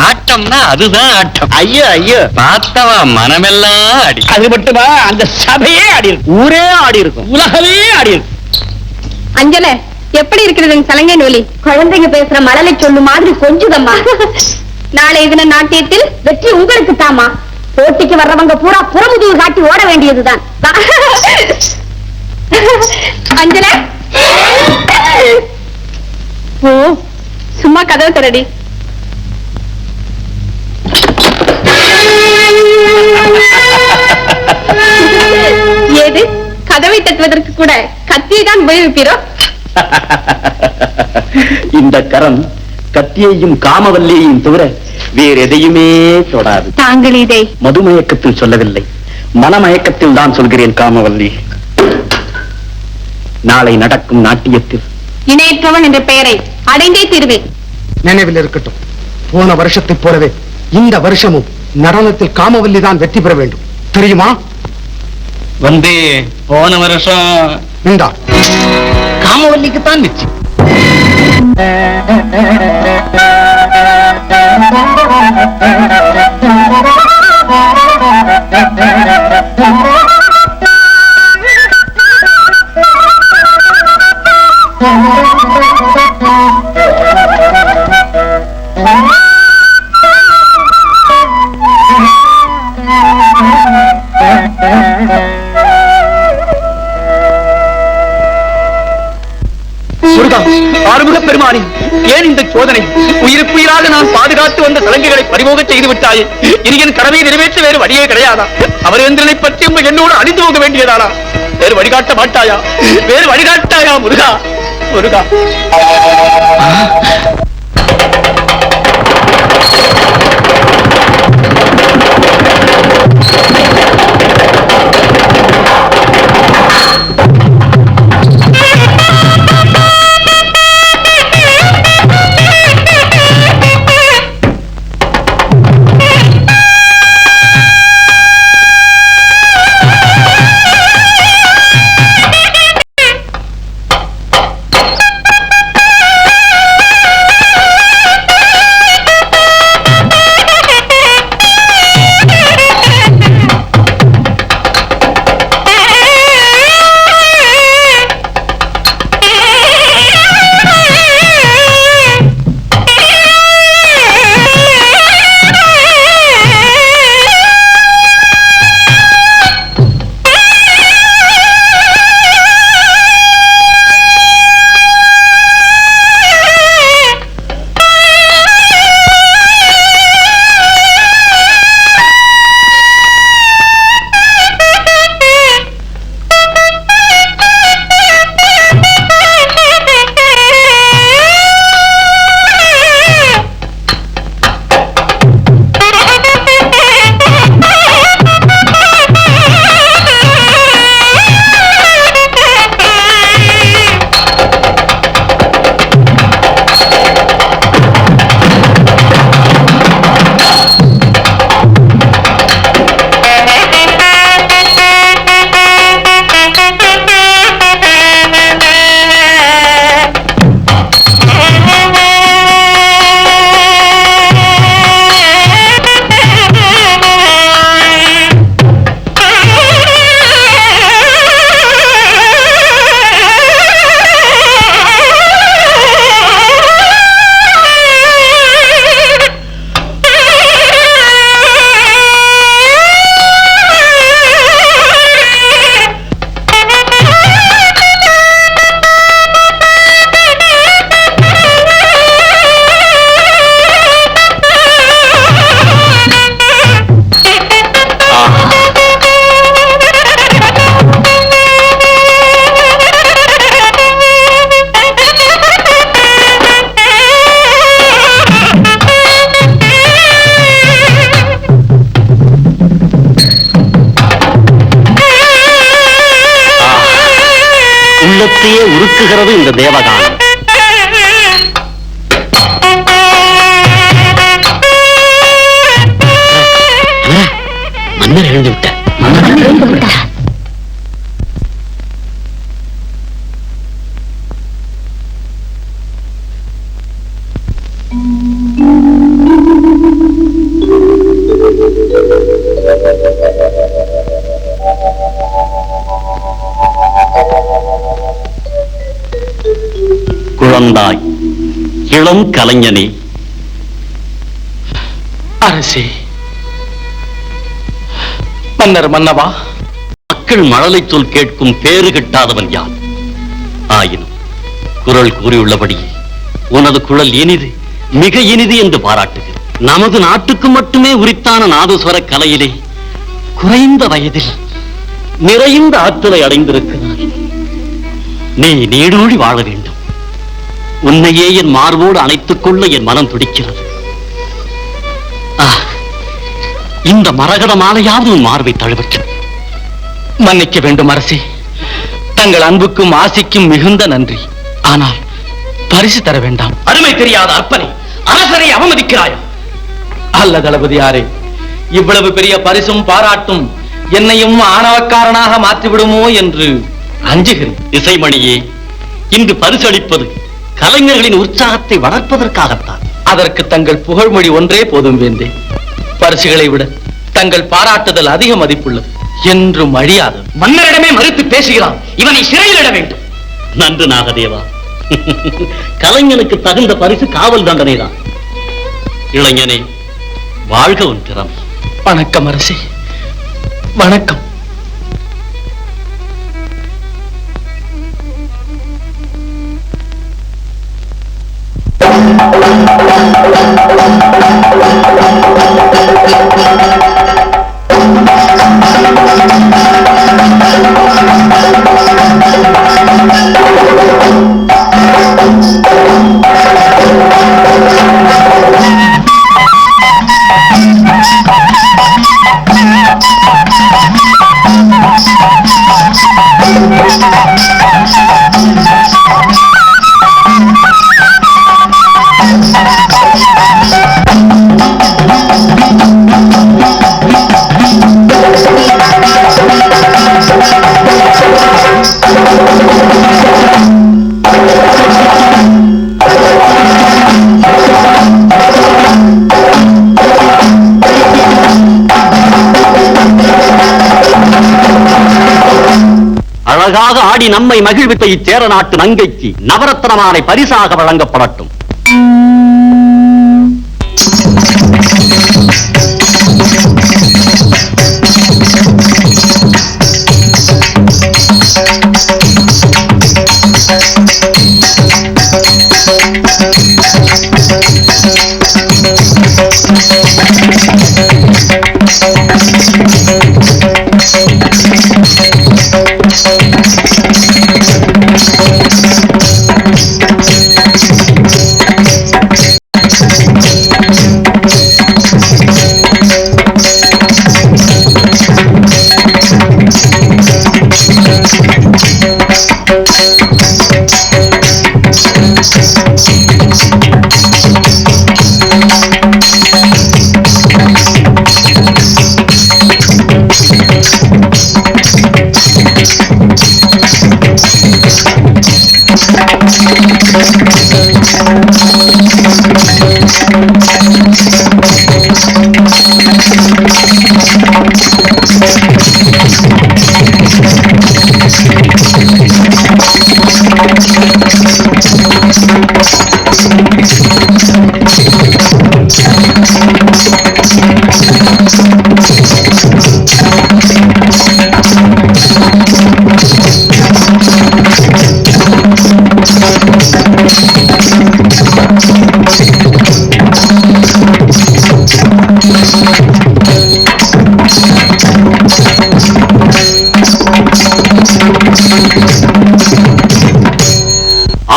ஆட்டம்னா அதுதான் ஆட்டம். ஐயோ ஐயோ, பார்த்தவா மனமெல்லாம் அடி. அது மட்டுமா, அந்த சபையே ஆடி இருக்கும், ஊரே ஆடி இருக்கும், உலகமே ஆடி இருக்கும். அஞ்சல, எப்படி இருக்கிறது சலங்கை நூலி? குழந்தைங்க பேசுற மழலை சொல்லு மாதிரி கொஞ்சுதம்மா. நாளை தின நாட்டியத்தில் வெற்றி உங்களுக்கு தாமா. போட்டிக்கு வர்றவங்க பூரா புறமுதுகு காட்டி ஓட வேண்டியதுதான். அஞ்சல, ஓ சும்மா கதவை திறடி. ஏது கதவை தட்டுவதற்கு கூட கத்தியை தான் உபயோகிப்பீரோ? இந்த கரம் கத்தியையும் காமவல்லியையும் தவிர வேறு எதையுமே தொடாது. தாங்கள் இதை மதுமயக்கத்தில் சொல்லவில்லை, மனமயக்கத்தில் தான் சொல்கிறேன் காமவல்லி. நாளை நடக்கும் நாட்டியத்தில் இணையற்றவன் என்ற பெயரை அடைந்தே தீர்வேன். நினைவில் இருக்கட்டும், போன வருஷத்தைப் போலவே இந்த வருஷமும் நடனத்தில் காமவல்லி தான் வெற்றி பெற வேண்டும், தெரியுமா? வந்து போன வருஷம் இந்தா காமவல்லிக்கு தான் நிச்சயம். ஆறுமுக பெருமானி, ஏன் இந்த சோதனை? உயிருக்குயிராக நான் பாதுகாத்து வந்த சலங்கைகளை பறிமுக செய்து விட்டாயே. இனி என் கடமையை நிறைவேற்ற வேறு வழியே கிடையாதா? அமரேந்திரனை பற்றி என்னோடு அழிந்து போக வேண்டியதானா? வேறு வழிகாட்ட மாட்டாயா? வேறு வழிகாட்டாயா முருகா? முருகா, உள்ளத்தையே உருக்குகிறது இந்த தேவகானம். மன்னர் எழுந்து விட்டார். பிறந்தாய் இளம் கலைஞனே. அரசே, மன்னர் மன்னவா, மக்கள் மழலை சொல் கேட்கும் பேறு கிட்டாதவன் யார்? ஆயினும் குரல் கூறியுள்ளபடியே உனது குரல் இனிது, மிக இனிது என்று பாராட்டுகிறேன். நமது நாட்டுக்கு மட்டுமே உரித்தான நாதஸ்வர கலையிலே குறைந்த வயதில் நிறைந்த ஆற்றலை அடைந்திருக்கிறார். நீ நீடூழி வாழ வேண்டும். உன்னையே என் மார்போடு அணைத்துக் கொள்ள என் மனம் துடிக்கிறது. இந்த மரகத மாலையாவது உன் மார்பை தழுவற்று. மன்னிக்க வேண்டும் அரசே, தங்கள் அன்புக்கும் ஆசைக்கும் மிகுந்த நன்றி. ஆனால் பரிசு தர வேண்டாம். அருமை தெரியாத அற்பனை, அரசரை அவமதிக்கிறாயா? அல்ல தளபதியாரே, இவ்வளவு பெரிய பரிசும் பாராட்டும் என்னையும் ஆணவக்காரனாக மாற்றிவிடுமோ என்று அஞ்சுகிறேன். இசைமணியே, இன்று பரிசளிப்பது கலைஞர்களின் உற்சாகத்தை வளர்ப்பதற்காகத்தான். அதற்கு தங்கள் புகழ்மொழி ஒன்றே போதும் வேந்தே. பரிசுகளை விட தங்கள் பாராட்டுதல் அதிக மதிப்புள்ளது, என்றும் அழியாது. மன்னரிடமே மறுத்து பேசுகிறான். இவனை சிறையிலிட வேண்டும். நன்று நாகதேவா. கலைஞனுக்கு தகுந்த பரிசு காவல் தண்டனைதான். இளைஞனே, வாழ்க உன் திறமை. வணக்கம் அரசே, வணக்கம். அழகாக ஆடி நம்மை மகிழ்வித்த இச்சேர நாட்டு நங்கைக்கு நவரத்ன மாலை பரிசாக வழங்கப்படட்டும்.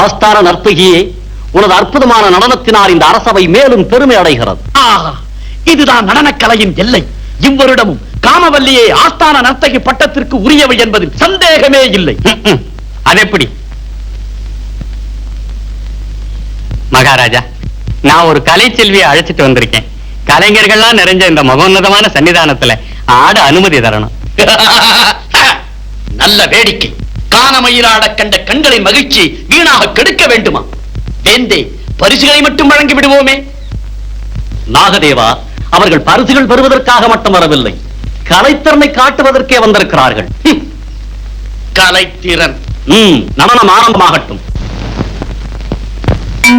ஆஸ்தான நர்த்தகியே, உனது அற்புதமான நடனத்தினால் இந்த அரசவை மேலும் பெருமை அடைகிறது. இதுதான் நடனக்கலையின் எல்லை. இவ்வருடமும் காமவல்லியை ஆஸ்தான நர்த்தகி பட்டத்திற்கு உரியவள் என்பதில் சந்தேகமே இல்லை. அதெப்படி? மகாராஜா, நான் ஒரு கலை செல்வியை அழைச்சிட்டு வந்திருக்கேன். கலைஞர்கள்லாம் நிறைஞ்ச இந்த மகோன்னதமான சன்னிதானத்துல ஆட அனுமதி தரணும். நல்ல வேடிக்கை. காணமயிலாட கண்ட கண்களின் மகிழ்ச்சி வீணாக கெடுக்க வேண்டுமா? வேந்தே, பரிசுகளை மட்டும் வழங்கி விடுவோமே. நாகதேவா, அவர்கள் பரிசுகள் பெறுவதற்காக மட்டும் வரவில்லை, கலைத்திறனை காட்டுவதற்கே வந்திருக்கிறார்கள். கலைத்திறன். நடனம் ஆரம்பமாகட்டும். தா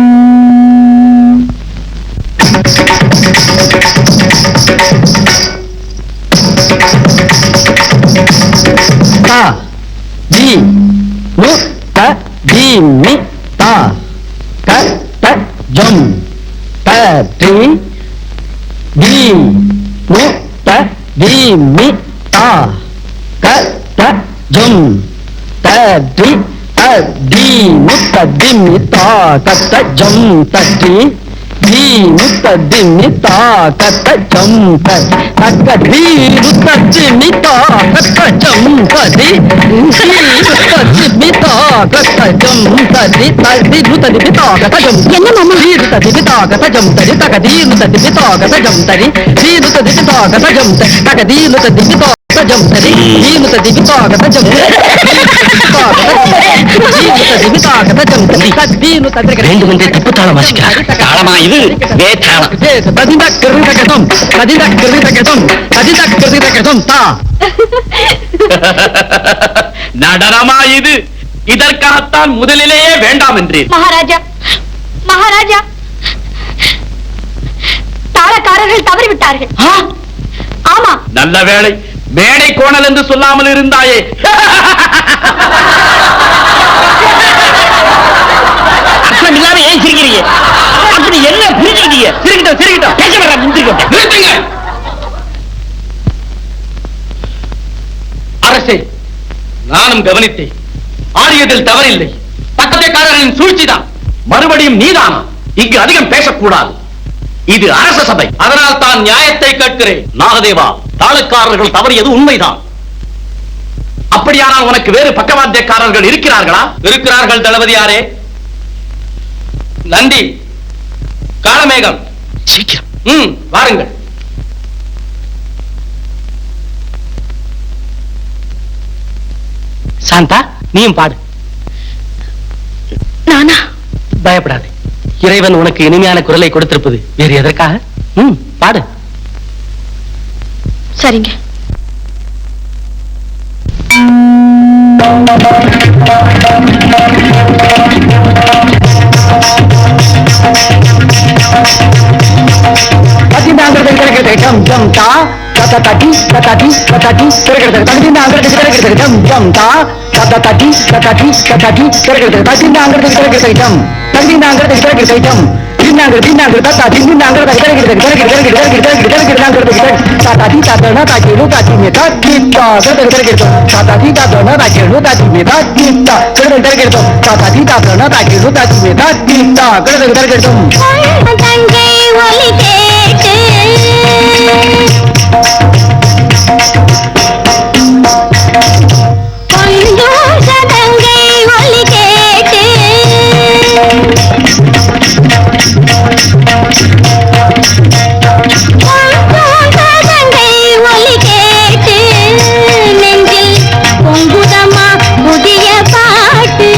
தி நு த தி மி தா க த ஜம் த தி தி நு த தி மி தா க த ஜம் த தி த தி நு த தி மி தா க த ஜம் த தி தி நு த தி மி தா க த ஜம் த க தி நு த தி மி தா க த ஜம் த தி தி நு த தி மி தா க த ஜம் த தி த தி நு த தி மி தா க த ஜம் என்ன மாமா? தி நு த தி மி தா க த ஜம் த தி த க தி நு த தி மி தா க த ஜம் த தி தி நு த தி மி தா க த ஜம் த த க தி நு த தி மி தா க த ஜம் த தி தி நு த தி மி தா க த ஜம் தி நு த தி மி தா க த ஜம் தி நு த தி வேண்டுமென்றே தப்பு தாளம் வாசிக்கிறார். தாளமா இது? வேதாளம். நடனமா இது? இதற்காகத்தான் முதலிலேயே வேண்டாம் என்றேன். மகாராஜா, மகாராஜா, தாளக்காரர்கள் தவறிவிட்டார்கள். ஆமா, நல்ல வேளை மேடை கோணல் என்று சொல்லாமல் இருந்தாயே. அர்த்தம் இல்லாம ஏன் சிரிக்கிறீங்க? அப்படி என்ன புரிஞ்சுக்கிட்டீங்க? சிரிக்கிட்டோம் சிரிக்கிட்டோம் பேச வேண்டாம், நிறுத்துங்க. அரசே, நானும் கவனித்தேன். ஆரியதில் தவறில்லை. பக்கத்தைக்காரர்களின் சூழ்ச்சிதான். மறுபடியும் நீதானா? இங்கு அதிகம் பேசக்கூடாது. இது அரச சபை. அதனால் தான் நியாயத்தை கேட்கிறேன். நாகதேவா, தாளக்காரர்கள் தவறியது உண்மைதான். அப்படியானால் உனக்கு வேறு பக்கவாத்தியக்காரர்கள் இருக்கிறார்களா? இருக்கிறார்கள் தளபதியாரே. நந்தி, காளமேகம், சீக்கிரம் வாருங்கள். சாந்தா, நீயும் பாடு. நானா? பயப்படாது. இறைவன் உனக்கு இனிமையான குரலை கொடுத்திருப்பது வேறு எதற்காக? பாடு. சரிங்க. ஜம் ஜம் தா தத தடி தடி தடி கிரகட தடினாங்கற கிரகட ஜம் ஜம் தா தத தடி தடி தடி கிரகட தடினாங்கற கிரகட ஜம் தடினாங்கற கிரகட ஜம் தின்னாங்கற தின்னாங்கற தத தின்னாங்கற கிரகட தடி ததனா தாஜிலு தாஜிமே தடிட்டா கிரகட தடி ததனா தாஜிலு தாஜிமே தடிட்டா கிரகட தடி ததனா தாஜிலு தாஜிமே தடிட்டா கிரகட தங்கை ஒலி கேட்டு கொஞ்சம் சதங்கை ஒலி கேட்டு கொஞ்சம் சதங்கை ஒலி கேட்டு நெஞ்சில் பொங்குதமா புதிய பாட்டு.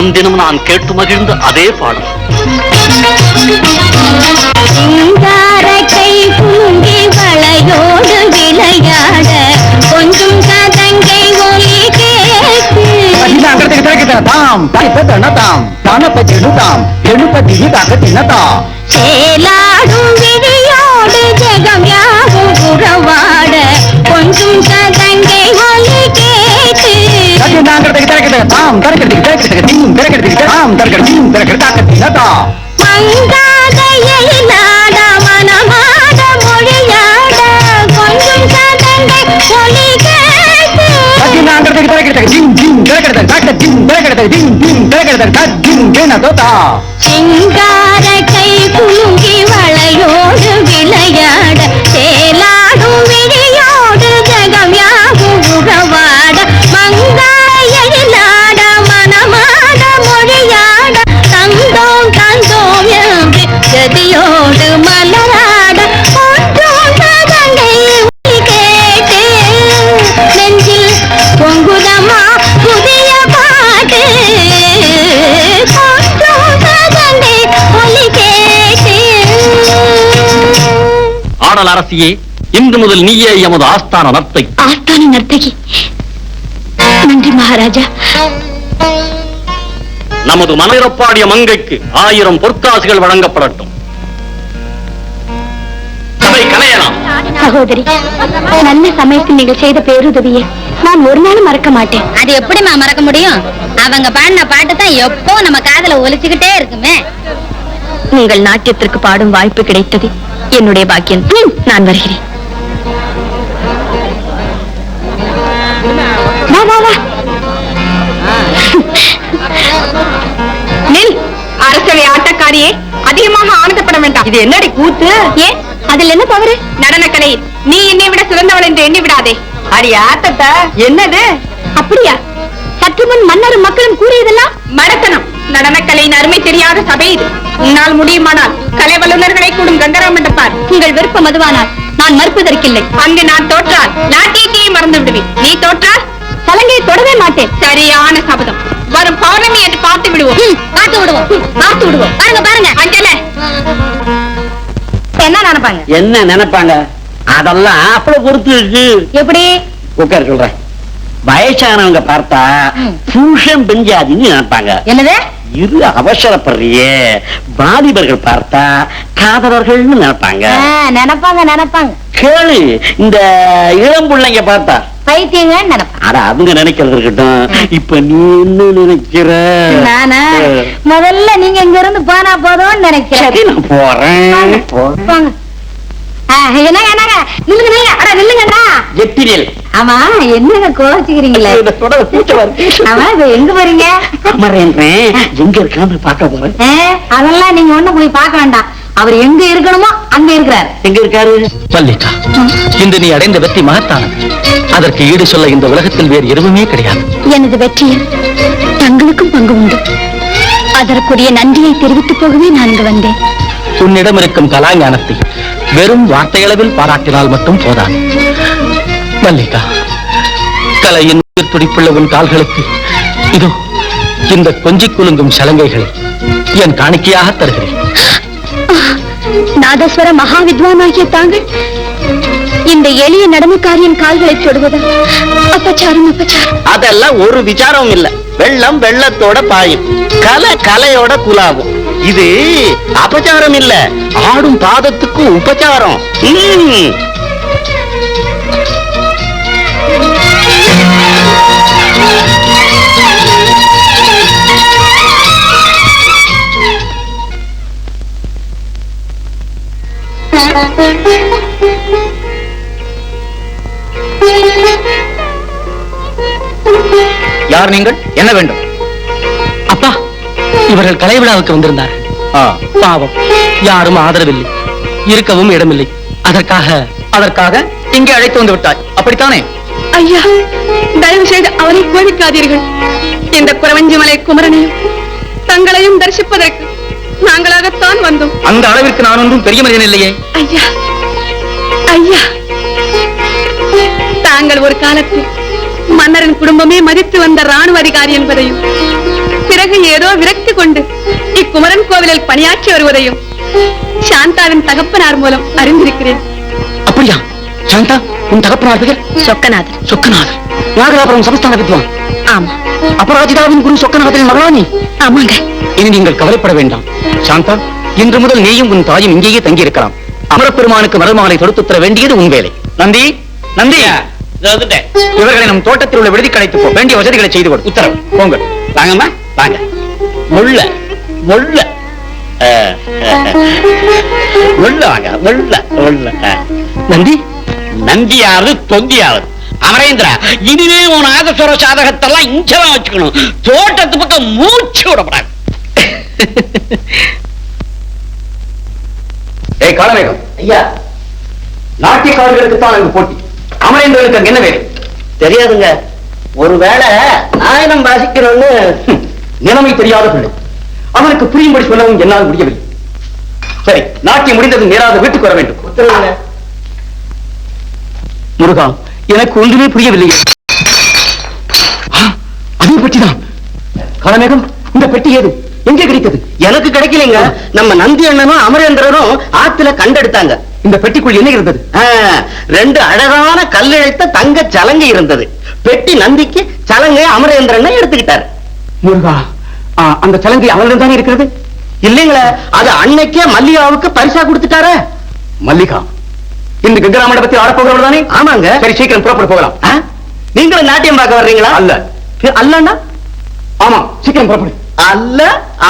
தினம் தினம் நான் கேட்டு மகிழ்ந்த அதே பாடல். கை பூங்கி வளையோடு விளையாட கொஞ்சம் கதங்கை ஒலி கேட்டு சேலாடும் விழியோடு ஜெகம் யாவும் உறவாட கொஞ்சம் கதங்கை ஒலி கேட்டு மங்காதையிலாட மனமாட மொழியாட கொஞ்சம் கதங்கை ஒலி கேட்டு சிங்கார கை குலுங்கி வளையோடு விளையாட சேலாடும் விழியோடு ஜெகம் யாவும் உறவாட மங்காதையிலாட மனமாட மொழியாட தந்தோம் தந்தோம் என்று ஜதியோடு மலராட ஒன்றும் கதங்கை ஒலி கேட்டு நெஞ்சில் பொங்குதமா புதிய பாட்டு ஒன்றும் கதங்கை ஒலி கேட்டு. ஆடல் அரசியே, இன்று முதல் நீயே எமது ஆஸ்தான நர்த்தை. ஆஸ்தான நர்த்தகி, நன்றி மகாராஜா. நமது மனதிறப்பாடிய மங்கைக்கு 1000 பொற்காசுகள் வழங்கப்படட்டும். சபை கலையலாம். சகோதரி, நல்ல சமயத்தில் நீங்கள் செய்த பேருதவியை நான் ஒரு நாளும் மறக்க மாட்டேன். அது எப்படிமா மறக்க முடியும்? அவங்க பாடின பாட்டு தான் எப்போ நம்ம காதுல ஒலிச்சுக்கிட்டே இருக்குமே. உங்கள் நாட்டியத்திற்கு பாடும் வாய்ப்பு கிடைத்தது என்னுடைய பாக்கியம். நான் வருகிறேன். வா வா வா. நில். அரசவை ஆட்டக்காரியே, அதிகமாக ஆனந்தப்பட வேண்டாம். இது என்னடி கூத்து? ஏன், அதில் என்ன தவறு? நடனக்கலை நீ என்னை விட சிறந்தவள் என்று எண்ணி விடாதே. அடி ஆட்டத்த என்னது? அப்படியா? சற்று முன் மன்னரும் மக்களும் கூறியதெல்லாம் மடத்தனம். நடனக்கலையின் அருமை தெரியாத சபை இது. உன்னால் முடியுமானால் கலை வல்லுநர்களை கூடும் கங்கராம் என்று பார். உங்கள் விருப்பம் அதுவானால் நான் மறுப்பதற்கில்லை. அங்கு நான் தோற்றால் நாட்டியத்தையே மறந்து விடுவேன். நீ தோற்றால் சலங்கையை தொடவே மாட்டேன். சரியான சபதம். வரும் பௌர்ணமி என்று பார்த்து விடுவோம். பார்த்து விடுவோம். பாருங்க பாருங்க. அஞ்சல என்ன நினைப்பாங்க? என்ன நினைப்பாங்க? அதெல்லாம் அப்புறம் பொறுத்து இருக்கு. எப்படி? உட்கார சொல்றேன். வயசானவங்க பார்த்தா பூஷன் பெஞ்சாதின்னு நினைப்பாங்க. என்னது? இரு அவசரப்படுறியே. வாலிபர்கள் பார்த்தா காதலர்கள்னு நினைப்பாங்க. நினைப்பாங்க. கேளு, இந்த இளம் பிள்ளைங்க பார்த்தா பைத்தியங்க நினைப்பாங்க. அட அவங்க நினைக்கிறது இருக்கட்டும். இப்ப நீ என்ன நினைக்கிற? நானா முதல்ல நீங்க இங்க இருந்து போனா போதும்னு நினைக்கிறேன். சரி, நான் போறேன். போங்க. என்னங்க நில்லுங்க. அட நில்லுங்கண்ணா. எட்டிரியல். ஆமா, என்னங்க கோச்சிக்கிறீங்களே? ஆமா, இப்ப எங்க போறீங்க? எங்க இருக்கான்னு பார்க்க போறேன். அதெல்லாம் நீங்க ஒண்ணு போய் பார்க்க வேண்டாம். அவர் எங்க இருக்கணுமோ அங்க இருக்கிறார். எங்க இருக்காரு? மல்லிகா, இந்த நீ அடைந்த வெற்றி மகத்தானது. அதற்கு ஈடு சொல்ல இந்த உலகத்தில் வேறு எதுவுமே கிடையாது. எனது வெற்றியில் தங்களுக்கும் பங்கு உண்டு. அதற்குரிய நன்றியை தெரிவித்து போகவே நான் இங்கு வந்தேன். உன்னிடம் இருக்கும் கலாஞானத்தை வெறும் வார்த்தையளவில் பாராட்டினால் மட்டும் போதாது. மல்லிகா, கலையின் உயிர் துடிப்புள்ள உன் கால்களுக்கு இதோ இந்த கொஞ்சிக் குலுங்கும் சலங்கைகளை என் காணிக்கையாக தருகிறேன். நாதஸ்வர மகாவித்வானாகிய தாங்கள் இந்த எளிய நடனக்காரியின் கால்களை தொடுவதா? அபச்சாரம். அதெல்லாம் ஒரு விசாரம் இல்ல. வெள்ளம் வெள்ளத்தோட பாயும், கலை கலையோட குலாவும். இது அபச்சாரம் இல்ல, ஆடும் பாதத்துக்கு உபச்சாரம். யார் நீங்கள்? என்ன வேண்டும்? அப்பா, இவர்கள் கலை விழாவுக்கு வந்திருந்தார்கள். பாவம், யாரும் ஆதரவில்லை, இருக்கவும் இடமில்லை. அதற்காக இங்கே அழைத்து வந்து விட்டாய், அப்படித்தானே? ஐயா, தயவு செய்து அவரை கோபிக்காதீர்கள். இந்த குறவஞ்சிமலை குமரனையும் தங்களையும் தரிசிப்பதற்கு நாங்களாகத்தான் வந்தோம். அந்த அளவிற்கு நான் ஒன்றும் பெரிய மனிதன் இல்லையே. ஐயா, தாங்கள் ஒரு காலத்தில் மன்னரின் குடும்பமே மதித்து வந்த ராணுவ அதிகாரி என்பதையும் பிற பிறகு ஏதோ விரக்தி கொண்டு இக்குமரன் கோவிலில் பணியாற்றி வருவதையும் சாந்தாவின் தகப்பனார் மூலம் அறிந்திருக்கிறேன். அப்படியா? சாந்தா, உன் தகப்பனார் பெயர்? சொக்கநாதர். சொக்கநாதர், நாகலாபுரம் சமஸ்தான வித்வான். ஆமா. அபராஜிதாவின் குரு சொக்கநாதரின் மகளா நீ? ஆமாங்க. இனி நீங்கள் கவலைப்பட வேண்டாம் சாந்தா. இன்று முதல் நீயும் உன் தாயும் இங்கேயே தங்கி இருக்கலாம். அமரப்பெருமானுக்கு மலர்மாலை தொடுத்து தர வேண்டியது உன் வேலை. நந்தி, நந்தி, இவர்களை நம் தோட்டத்தில் உள்ள விடுதி கடைத்து போ. வேண்டிய வசதிகளை செய்து கொடு. உத்தரவு. போங்க. வாங்கம்மா, வாங்க. முள்ள முள்ள முள்ள வாங்க. முள்ள முள்ள. நந்தி, நந்தியாவது தொந்தியாவது அமரேந்திரா, இனிமே உன் ஆகஸ்வர சாதகத்தெல்லாம் இங்கதான் வச்சுக்கணும். தோட்டத்து பக்கம் மூச்சு விடப்படாது. ஏய் காலமேகம் ஐயா, நாட்டியக்காரர்களுக்கு தான் அங்கு போட்டி. அமரேந்திரனுக்கு அங்க என்ன வேலை? தெரியாதுங்க. ஒருவேளை நாயனம் வாசிக்கிறோன்னு நிலைமை தெரியாத பிள்ளை. அவனுக்கு புரியும்படி சொல்லவும் என்னால் முடியவில்லை. சரி, நாட்டியம் முடிந்தது நேராக வீட்டுக்கு வர வேண்டும். உத்தரவுங்க. முருகா, எனக்கு ஒன்றுமே புரியவில்லை. அதை பற்றிதான். காலமேகம், இந்த பெட்டி ஏது? எங்கே கிடைத்தது? எனக்கு கிடைக்கலைங்க. நம்ம நந்தி அண்ணனும் அமரேந்திரனும் ஆத்துல கண்டெடுத்தாங்க. இந்த பெட்டிக்குள் என்ன இருந்தது? ரெண்டு அழகான கல்லெழுத்த தங்க சலங்கை இருந்தது. பெட்டி நந்திக்கு, சலங்கை அமரேந்திரன் எடுத்துக்கிட்டாரு. முருகா, அந்த சலங்கை அவனிடம் தானே இருக்கிறது? இல்லைங்களே, அது அன்னைக்கே மல்லிகாவுக்கு பரிசா கொடுத்துட்டாரு. மல்லிகா இந்த கங்கரா மண்டபத்தில் ஆடப்போகிறவள் தானே? ஆமாங்க. சரி, சீக்கிரம் புறப்பட போகலாம். நீங்களும் நாட்டியம் பார்க்க வர்றீங்களா? அல்ல. அல்லண்ணா? ஆமா, சீக்கிரம் புறப்படு. அல்ல,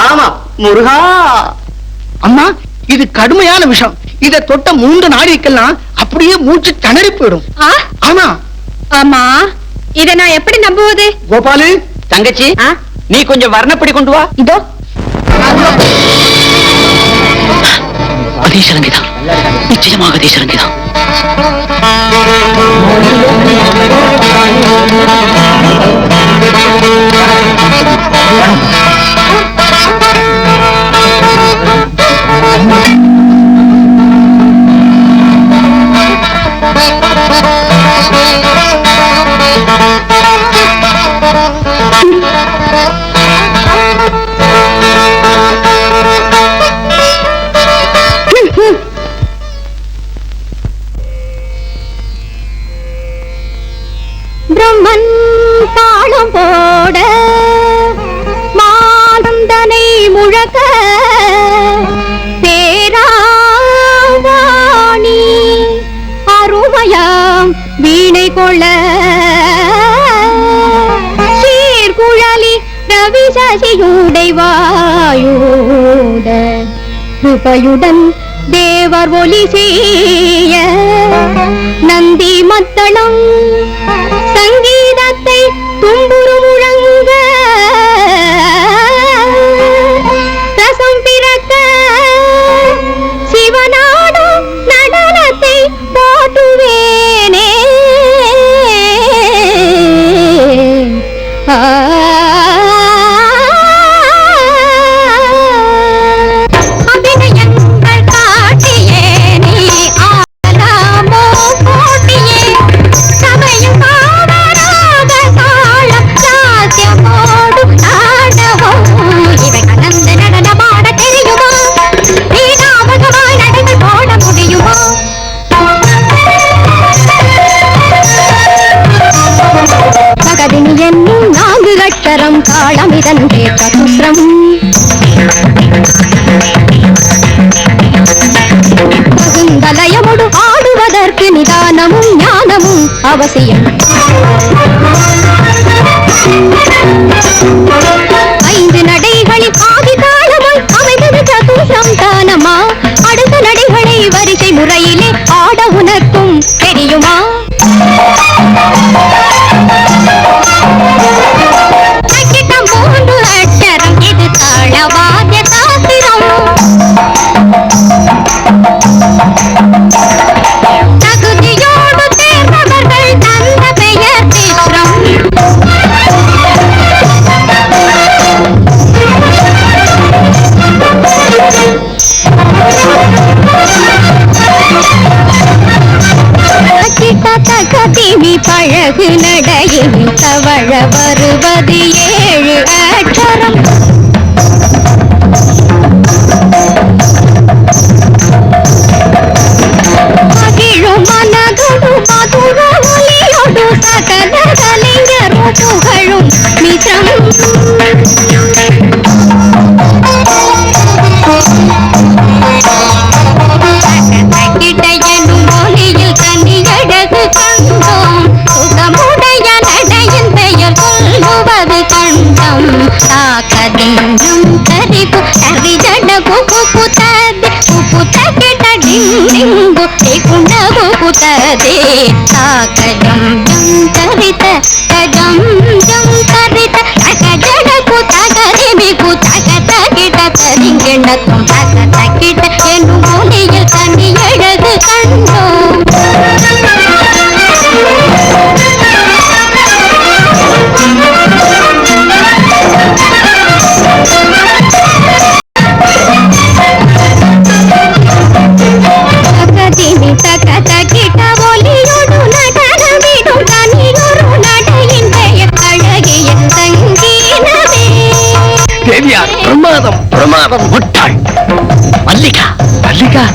ஆமா. முருகா, அம்மா, இது கடுமையான விஷம். இதை தொட்ட 3 நாடிக்கெல்லாம் அப்படியே மூச்சு திணறி போயிடும். ஆமா ஆமா, இதை நான் எப்படி நம்புவது? கோபாலு, தங்கச்சி, நீ கொஞ்சம் வர்ணப்படி கொண்டு வா. இதோ. அதே சலங்கிதான், நிச்சயமாக அதே சலங்கிதான். பிரம்மன் தாளம் போட மாதந்தனை முழக்க பேராவாணி அருமையாம் வீணை கொள்ள சீர்குழலி ரவி சசியுடை வாயூட கிருபையுடன் தேவர் ஒலி செய்ய நந்தி மத்தளம் சங்கீதத்தை தும்புரு முழங்க ரசம் பிறக்க சிவனாடும் நடனத்தை போட்டுவேனே. அபிநயங்கள் காட்டியே நீ ஆலாமோ போட்டியே சமயம் காவராக தாளம் சாத்தியமோடு ஆடவும் இவை கலந்து நடனமாட தெரியுமா? நீ ஞாபகமாய் நடந்து போட முடியுமா? பகதினி என்னும் 4 அட்சரம் தாளமிதன்றே சதுஸ்ரம். பகுந்தலயமுடு ஆடுவதற்கு நிதானமும் ஞானமும் அவசியம். 5 நடைகளில் ஆதி தாளமாய் அமைந்தது சதுஸ்ரம் தானமா? அடுத்த நடைகளை வரிசை முறையிலே ஆட உனக்கும் தெரியுமா? அக்கிட்டம் 3 அட்சரம் இது தாளவாத்திய சாஸ்திரம். தகுதியோடு தேர்ந்தவர்கள் தந்த பெயர் திஸ்ரம். கதிமி பழகு நடையில் தவழ வருவது 7 அட்சரம். மங்களகரம் மகிழும் மனதொடு மதுர ஒலியொடு சகல கலைஞரும் புகழும் மிதம் கிட்டையனும் மொழியில் தனியழகு கண்டோம் சுகமுடைய நடையின் பெயர் சொல்லுவது கண்டம் தாக்கதின்றும் கரிபு கரிஜடகு குப்புத்தது குப்புத்த கிட்டடிங்கு குண்டகு குத்ததே தாக்கஜம் ஜம் தரித கஜம் ஜம் தரித தகஜடகு தகரிபிகு தகத கிட்ட தரிங்கெண்ணத்தும் தகத கிட்ட என்னும் மொழியில் தனி அழகு கண்டோம் தகதினி தகத கிட்ட ஒலியோடு நடனமிடும் தனியொரு நடையின் பெயர் அழகிய சங்கீதமே தேவியார் பிரமாதம் பிரமாதம். முட்டாள் மல்லிகா மல்லிகா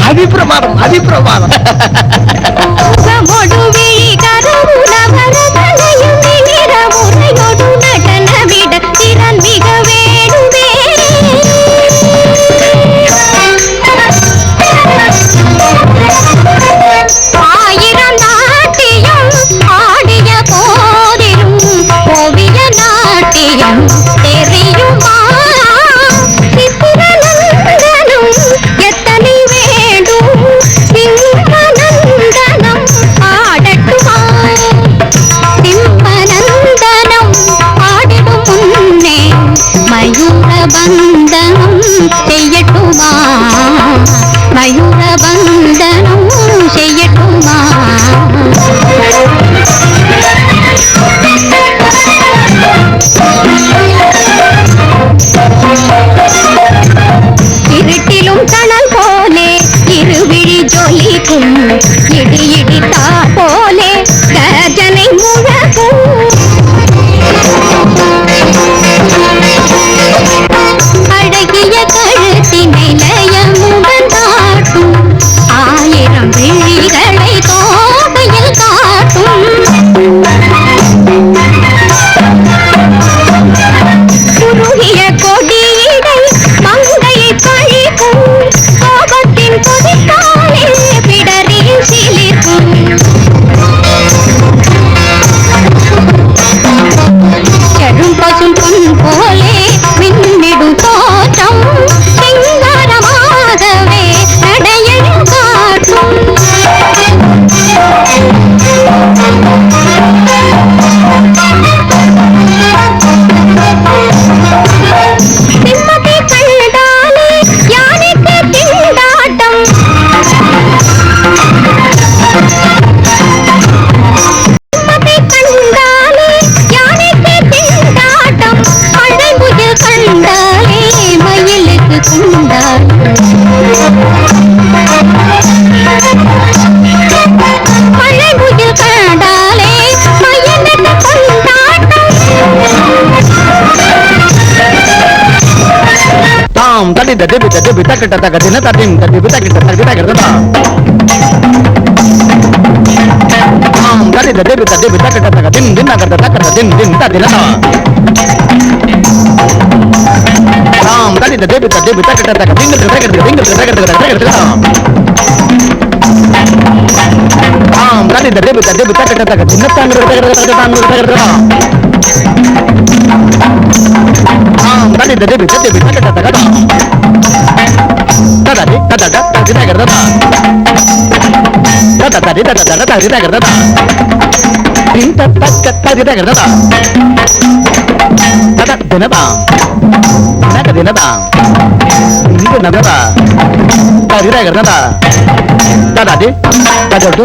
அதிபிரமாதம் அதிபிரமாதம். முகமொடு விழி கருவுலவரதனையும் நிற முறையொடு நடனமிட திறன் மிக வேணுமே ஆயிரம் நாட்டியம் ஆடிய போதிலும் ஓவிய நாட்டியம் தெரியுமா சித்திரநந்தனம் எத்தனை வேண்டும் சிம்மநந்தனம் ஆடட்டுமா சிம்மநந்தனம் ஆடிடும் முன்னே மயூர பந்தனம் செய்யட்டுமா மயூர பந்தனம் செய்யட்டுமா இருட்டிலும் தணல் போலே இருவிழி ஜொலிக்கும் இடி இடித்தா போலே கர்ஜனை முழக்கும் அழகிய கழுத்தினை லயமுடன் காட்டும் ஆயிரம் விழிகளை தோகையில் காட்டும் குறுகிய கொடியிடை மங்கையை பழிக்கும் கோபத்தின் கொதிக்காலே பிடரில் சிலிர்க்கும் செடும் பசும் பொன் போலே மின்னிடும் தோற்றம் சிங்காரமாகவே நடையையும் காட்டும் சிம்மத்தை கண்டாலே யானைக்கு திண்டாட்டம் சிம்மத்தை கண்டாலே யானைக்கு திண்டாட்டம் பழைமுயல் கண்டாலே மயிலுக்கு கொண்டாட்டம் பழைமுயல் கண்டாலே மயிலுக்கு கொண்டாட்டம் தாம் தடி தடி தடி விட்டக்கிட்ட தகதின தடிம் தடி விட்டக்கிட்ட தடி விட்டக்கிறதா தாம் தடி தடி தடி விட்டக்கிட்ட தகதின் தின் நகர்த தக்கத தின் தின் தடினதா தாம் தடி தடி தடி விட்டக்கிட்ட தகதின் தகர்த தின் தகர்த தகர்த தாம் தடி தடி தடி விட்டக்கிட்ட தகதின் தங்கர்த தகர்த தகர்த தாம் தடி தடி தடி விட்டக்கிட்ட தகதா தடடி தடட தடி தகர்த தடடி தடட தடி தகர்த தின் தக்க தடி தகர்த தட தினதா நக தினதா இந்த நகதா தடி தகர்த தடடி தடடு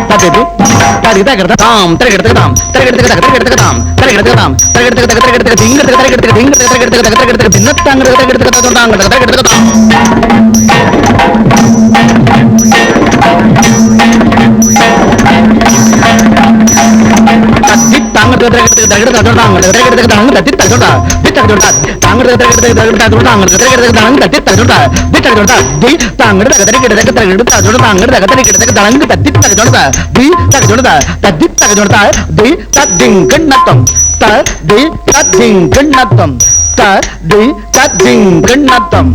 தடடி தடி தகர்த தாம் தரகெடுத்துதாம் தரகெடுத்துதாம் தரகெடுத்துதாம் தரகெடுத்துதாம் தரகெடுத்துதாம் தரகெடுத்துதாம் திங்க தரகெடுத்துதாம் திங்க தரகெடுத்துதாம் தரகெடுத்துதாம் தின்னத்தாங்க தரகெடுத்துதாம் தரகெடுத்துதாம் தத்தி தாங்க கண்ணத்தம்